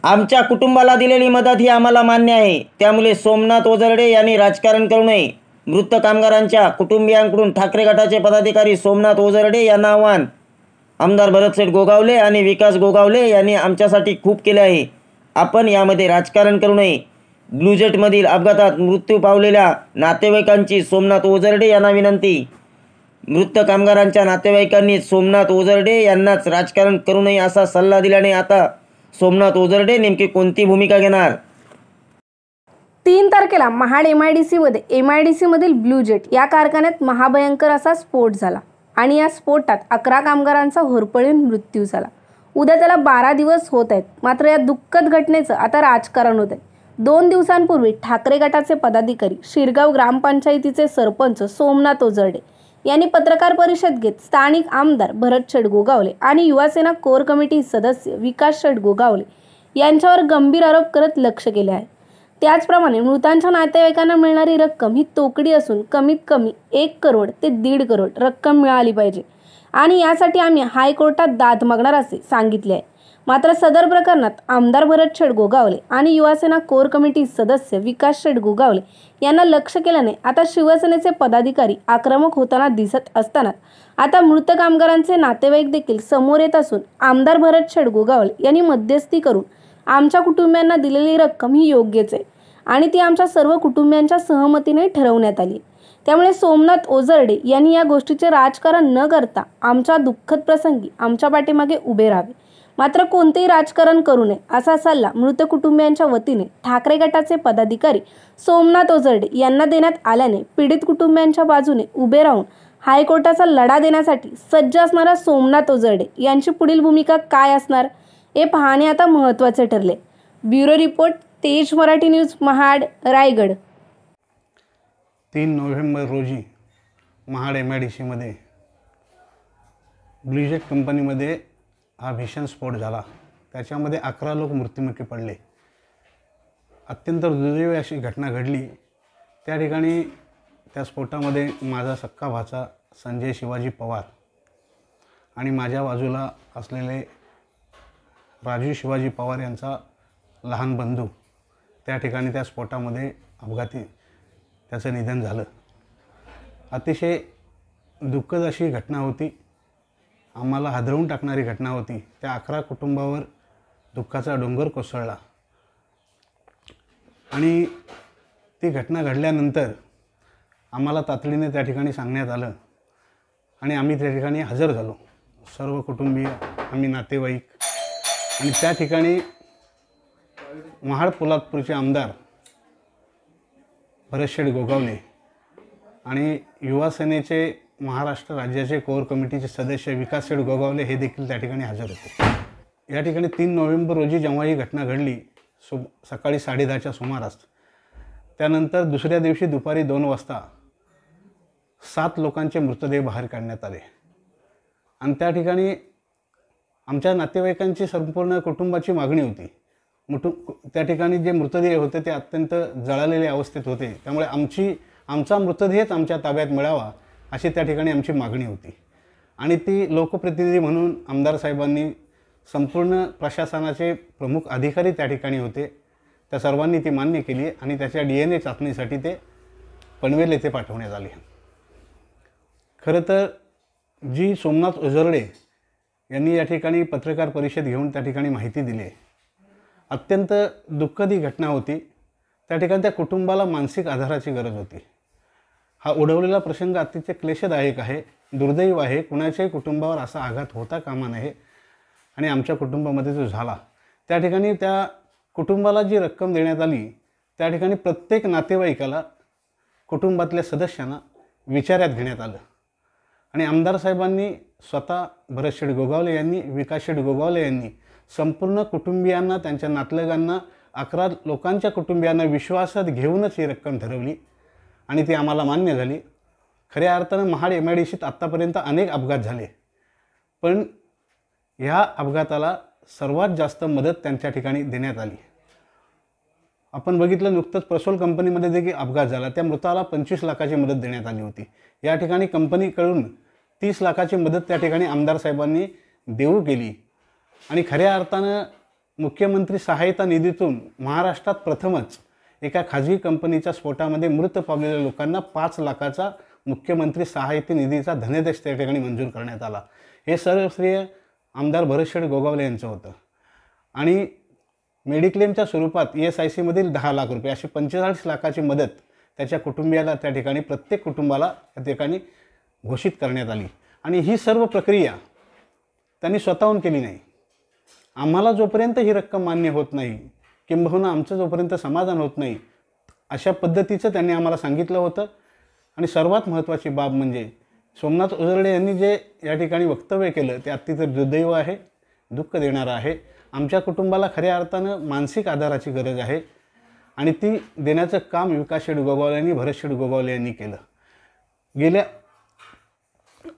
आमच्या कुटुंबाला दिलेली मदत ही आम्हाला मान्य आहे, त्यामुळे सोमनाथ ओझरडे यांनी राजकारण करू नये. मृत कामगारांच्या कुटुंबियांकडून ठाकरे गटाचे पदाधिकारी सोमनाथ ओझरडे यांना आव्हान. आमदार भरतशेठ गोगावले आणि विकास गोगावले यांनी आमच्यासाठी खूप केले आहे. आपण यामध्ये राजकारण करू नये. ब्लूजेटमधील अपघातात मृत्यू पावलेल्या नातेवाईकांची सोमनाथ ओझरडे यांना विनंती. मृत कामगारांच्या नातेवाईकांनी सोमनाथ ओझरडे यांनाच राजकारण करू नये असा सल्ला दिल्याने आता सोमनाथ ओझरडे नेमकी कोणती भूमिका घेणार? 3 तारखेला महाड MIDC मधील ब्लूजेट या कारखान्यात महाभयंकर असा स्फोट झाला आणि या स्फोटात 11 कामगारांचा होरपळून मृत्यू झाला. उद्या त्याला 12 दिवस होत आहेत. मात्र या दुःखद घटनेचं आता राजकारण होत आहे. 2 दिवसांपूर्वी ठाकरे गटाचे पदाधिकारी, शिरगाव ग्रामपंचायतीचे सरपंच सोमनाथ ओझरडे यांनी पत्रकार परिषद घेत स्थानिक आमदार भरतशेठ गोगावले आणि युवासेना कोर कमिटी सदस्य विकासशेठ गोगावले यांच्यावर गंभीर आरोप करत लक्ष केले आहे. त्याचप्रमाणे मृतांच्या नातेवाईकांना मिळणारी रक्कम ही तोकडी असून कमीत कमी 1 करोड ते 1.5 करोड रक्कम मिळाली पाहिजे आणि यासाठी आम्ही हायकोर्टात दाद मागणार असे सांगितले आहे. मात्र सदर प्रकरणात आमदार भरतशेठ गोगावले आणि युवासेना कोर कमिटी सदस्य विकासशेठ गोगावले यांना लक्ष केल्याने आता शिवसेनेचे पदाधिकारी आक्रमक होताना दिसत असताना आता मृत कामगारांचे नातेवाईक देखील समोर येत असून आमदार भरतशेठ गोगावले यांनी मध्यस्थी करून आमच्या कुटुंबियांना दिलेली रक्कम ही योग्यच आहे आणि ती आमच्या सर्व कुटुंबियांच्या सहमतीने ठरवण्यात आली. त्यामुळे सोमनाथ ओझरडे यांनी या गोष्टीचे राजकारण न करता आमच्या दुःखद प्रसंगी आमच्या पाठीमागे उभे राहावे. मात्र कोणतेही राजकारण करू नये असा सल्ला मृत कुटुंबियांच्या वतीने ठाकरे गटाचे पदाधिकारी सोमनाथ ओझरडे यांना देण्यात आल्याने पीडित कुटुंबियांच्या बाजूने उभे राहून हायकोर्टाचा लढा देण्यासाठी सज्ज असणाऱ्या सोमनाथ ओझरडे यांची पुढील भूमिका काय असणार हे पाहणे आता महत्त्वाचे ठरले. ब्युरो रिपोर्ट, तेज मराठी न्यूज, महाड, रायगड. 3 नोव्हेंबर रोजी महाड MIDCमध्ये ब्लूजेट कंपनीमध्ये हा भीषण स्फोट झाला. त्याच्यामध्ये 11 लोक मृत्युमुखी पडले. अत्यंत दुर्दैवी अशी घटना घडली. त्या ठिकाणी त्या स्फोटामध्ये माझा सख्खा भाचा संजय शिवाजी पवार आणि माझ्या बाजूला असलेले राजू शिवाजी पवार यांचा लहान बंधू त्या ठिकाणी त्या स्फोटामध्ये अपघाती त्याचं निधन झालं. अतिशय दुःखद अशी घटना होती. आम्हाला हादरवून टाकणारी घटना होती. त्या 11 कुटुंबावर दुःखाचा डोंगर कोसळला आणि ती घटना घडल्यानंतर आम्हाला तातडीने त्या ठिकाणी सांगण्यात आलं आणि आम्ही त्या ठिकाणी हजर झालो. सर्व कुटुंबीय, आम्ही नातेवाईक आणि त्या ठिकाणी महाड पोलादपूरचे आमदार भरतशेठ गोगावले आणि युवासेनेचे महाराष्ट्र राज्याचे कोर कमिटीचे सदस्य विकासशेठ गोगावले हे देखील त्या ठिकाणी हजर होते. या ठिकाणी 3 नोव्हेंबर रोजी जेव्हा ही घटना घडली सकाळी 10:30च्या सुमारास, त्यानंतर दुसऱ्या दिवशी दुपारी 2 वाजता 7 लोकांचे मृतदेह बाहेर काढण्यात आले आणि त्या ठिकाणी आमच्या नातेवाईकांची संपूर्ण कुटुंबाची मागणी होती. त्या ठिकाणी जे मृतदेह होते ते अत्यंत जळालेल्या अवस्थेत होते. त्यामुळे आमचा मृतदेहच आमच्या ताब्यात मिळावा अशी त्या ठिकाणी आमची मागणी होती आणि ती लोकप्रतिनिधी म्हणून आमदार साहेबांनी, संपूर्ण प्रशासनाचे प्रमुख अधिकारी त्या ठिकाणी होते, त्या सर्वांनी ती मान्य केली आणि त्याच्या DNA चाचणीसाठी ते पनवेल येथे पाठवण्यात आले. खरं तर जी सोमनाथ ओझरडे यांनी या ठिकाणी पत्रकार परिषद घेऊन त्या ठिकाणी माहिती दिली, अत्यंत दुःखद ही घटना होती. त्या ठिकाणी त्या कुटुंबाला मानसिक आधाराची गरज होती. हा ओढवलेला प्रसंग अतिशय क्लेशदायक आहे, दुर्दैव आहे. कुणाच्याही कुटुंबावर असा आघात होता कामा नये आणि आमच्या कुटुंबामध्ये जो झाला, त्या ठिकाणी त्या कुटुंबाला जी रक्कम देण्यात आली त्या ठिकाणी प्रत्येक नातेवाईकाला, कुटुंबातल्या सदस्यांना विचारात घेण्यात आलं आणि आमदार साहेबांनी स्वतः भरतशेठ गोगावले यांनी, विकासशेठ गोगावले यांनी संपूर्ण कुटुंबियांना, त्यांच्या नातलगांना, 11 लोकांच्या कुटुंबियांना विश्वासात घेऊनच ही रक्कम ठरवली आणि ती आम्हाला मान्य झाली. खऱ्या अर्थानं महाड MIDCत आत्तापर्यंत अनेक अपघात झाले, पण ह्या अपघाताला सर्वात जास्त मदत त्यांच्या ठिकाणी देण्यात आली. आपण बघितलं नुकतंच प्रसोल कंपनीमध्ये देखील अपघात झाला. त्या मृताला 25 लाखाची मदत देण्यात आली होती. या ठिकाणी कंपनीकडून 30 लाखाची मदत त्या ठिकाणी आमदार साहेबांनी देऊ केली आणि खऱ्या अर्थानं मुख्यमंत्री सहायता निधीतून महाराष्ट्रात प्रथमच एका खाजगी कंपनीच्या स्फोटामध्ये मृत पावलेल्या लोकांना 5 लाखाचा मुख्यमंत्री सहायता निधीचा धनादेश त्या ठिकाणी मंजूर करण्यात आला. हे सर्व श्रेय आमदार भरतशेठ गोगावले यांचं होतं. आणि मेडिक्लेमच्या स्वरूपात ESICमधील 10 लाख रुपये अशी 45 लाखाची मदत त्याच्या कुटुंबियाला त्या ठिकाणी प्रत्येक कुटुंबाला त्या ठिकाणी घोषित करण्यात आली. आणि ही सर्व प्रक्रिया त्यांनी स्वतःहून केली नाही. आम्हाला जोपर्यंत ही रक्कम मान्य होत नाही, किंबहुना आमचं जोपर्यंत समाधान होत नाही, अशा पद्धतीचं त्यांनी आम्हाला सांगितलं होतं. आणि सर्वात महत्त्वाची बाब म्हणजे सोमनाथ ओझरडे यांनी जे या ठिकाणी वक्तव्य केलं ते अतिशय दुर्दैव आहे, दुःख देणारं आहे. आमच्या कुटुंबाला खऱ्या अर्थानं मानसिक आधाराची गरज आहे आणि ती देण्याचं काम विकासशेठ गोगावले यांनी, भरतशेठ गोगावले यांनी केलं. गेल्या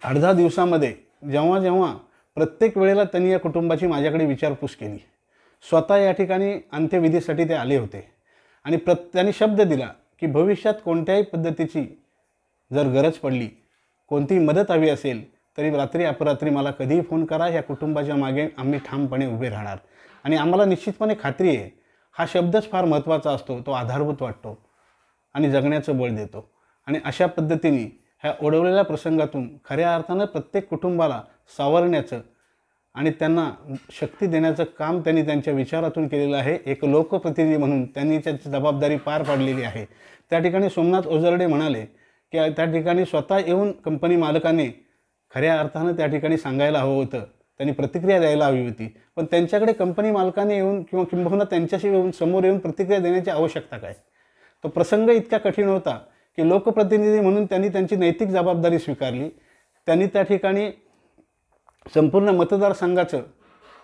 10 दिवसामध्ये जेव्हा प्रत्येक वेळेला त्यांनी या कुटुंबाची माझ्याकडे विचारपूस केली. स्वतः या ठिकाणी अंत्यविधीसाठी ते आले होते आणि त्यांनी शब्द दिला की भविष्यात कोणत्याही पद्धतीची जर गरज पडली, कोणतीही मदत हवी असेल तरी रात्री अपरात्री मला कधीही फोन करा, या कुटुंबाच्या मागे आम्ही ठामपणे उभे राहणार. आणि आम्हाला निश्चितपणे खात्री आहे, हा शब्दच फार महत्त्वाचा असतो, तो आधारभूत वाटतो आणि जगण्याचं बळ देतो. आणि अशा पद्धतीने ह्या ओढवलेल्या प्रसंगातून खऱ्या अर्थानं प्रत्येक कुटुंबाला सावरण्याचं आणि त्यांना शक्ती देण्याचं काम त्यांनी त्यांच्या विचारातून केलेलं आहे. एक लोकप्रतिनिधी म्हणून त्यांनी त्याची जबाबदारी पार पाडलेली आहे. त्या ठिकाणी सोमनाथ ओझरडे म्हणाले की त्या ठिकाणी स्वतः येऊन कंपनी मालकाने खऱ्या अर्थानं त्या ठिकाणी सांगायला हवं होतं, त्यांनी प्रतिक्रिया द्यायला हवी होती. पण त्यांच्याकडे कंपनी मालकाने येऊन किंबहुना त्यांच्याशी येऊन समोर येऊन प्रतिक्रिया देण्याची आवश्यकता काय? तो प्रसंग इतका कठीण होता की लोकप्रतिनिधी म्हणून त्यांनी त्यांची नैतिक जबाबदारी स्वीकारली. त्यांनी त्या ठिकाणी संपूर्ण मतदारसंघाचं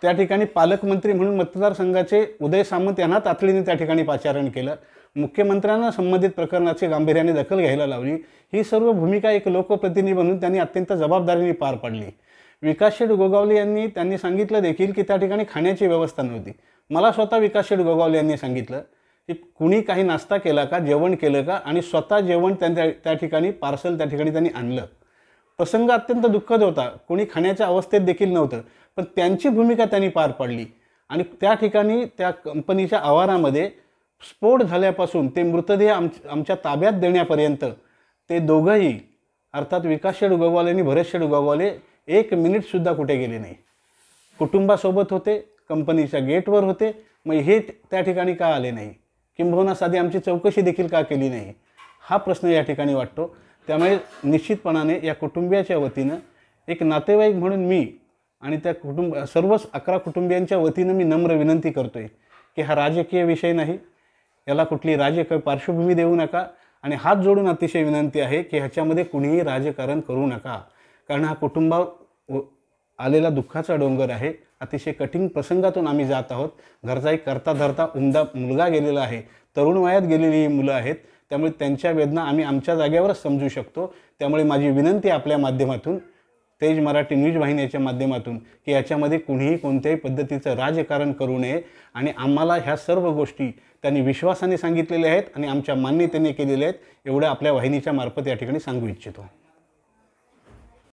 त्या ठिकाणी पालकमंत्री म्हणून मतदारसंघाचे उदय सामंत यांना तातडीने त्या ठिकाणी पाचारण केलं. मुख्यमंत्र्यांना संबंधित प्रकरणाची गांभीर्याने दखल घ्यायला लावली. ही सर्व भूमिका एक लोकप्रतिनिधी म्हणून त्यांनी अत्यंत जबाबदारीने पार पाडली. विकासशेठ गोगावले यांनी त्यांनी सांगितलं देखील की त्या ठिकाणी खाण्याची व्यवस्था नव्हती. मला स्वतः विकासशेठ गोगावले यांनी सांगितलं की कुणी काही नाश्ता केला का, जेवण केलं का, आणि स्वतः जेवण त्या ठिकाणी पार्सल त्या ठिकाणी त्यांनी आणलं. प्रसंग अत्यंत दुःखद होता. कोणी खाण्याच्या अवस्थेत देखील नव्हतं, पण त्यांची भूमिका त्यांनी पार पाडली. आणि त्या ठिकाणी त्या कंपनीच्या आवारामध्ये स्फोट झाल्यापासून ते मृतदेह आमच्या ताब्यात देण्यापर्यंत ते दोघंही अर्थात विकासशेठ गोगावले आणि भरतशेठ गोगावले 1 मिनिटसुद्धा कुठे गेले नाही. कुटुंबासोबत होते, कंपनीच्या गेटवर होते. मग हे त्या ठिकाणी का आले नाही, किंबहुना साधी आमची चौकशी देखील का केली नाही, हा प्रश्न या ठिकाणी वाटतो. त्यामुळे निश्चितपणाने या कुटुंबियाच्या वतीनं एक नातेवाईक म्हणून मी आणि त्या सर्वच 11 कुटुंबियांच्या वतीनं मी नम्र विनंती करतो आहे की हा राजकीय विषय नाही, याला कुठली राजकीय पार्श्वभूमी देऊ नका. आणि हात जोडून अतिशय विनंती आहे की ह्याच्यामध्ये कुणीही राजकारण करू नका, कारण हा कुटुंबावर आलेला दुःखाचा डोंगर आहे. अतिशय कठीण प्रसंगातून आम्ही जात आहोत. घरचा एक करता धरता उमदा मुलगा गेलेला आहे, तरुण वयात गेलेली ही मुलं आहेत. त्यामुळे त्यांच्या वेदना आम्ही आमच्या जागेवरच समजू शकतो. त्यामुळे माझी विनंती आपल्या माध्यमातून, तेज मराठी न्यूज वाहिनीच्या माध्यमातून, की याच्यामध्ये कुणीही कोणत्याही पद्धतीचं राजकारण करू नये. आणि आम्हाला ह्या सर्व गोष्टी त्यांनी विश्वासाने सांगितलेल्या आहेत आणि आमच्या मान्यतेने केलेल्या आहेत, एवढं आपल्या वाहिनीच्या मार्फत या ठिकाणी सांगू इच्छितो.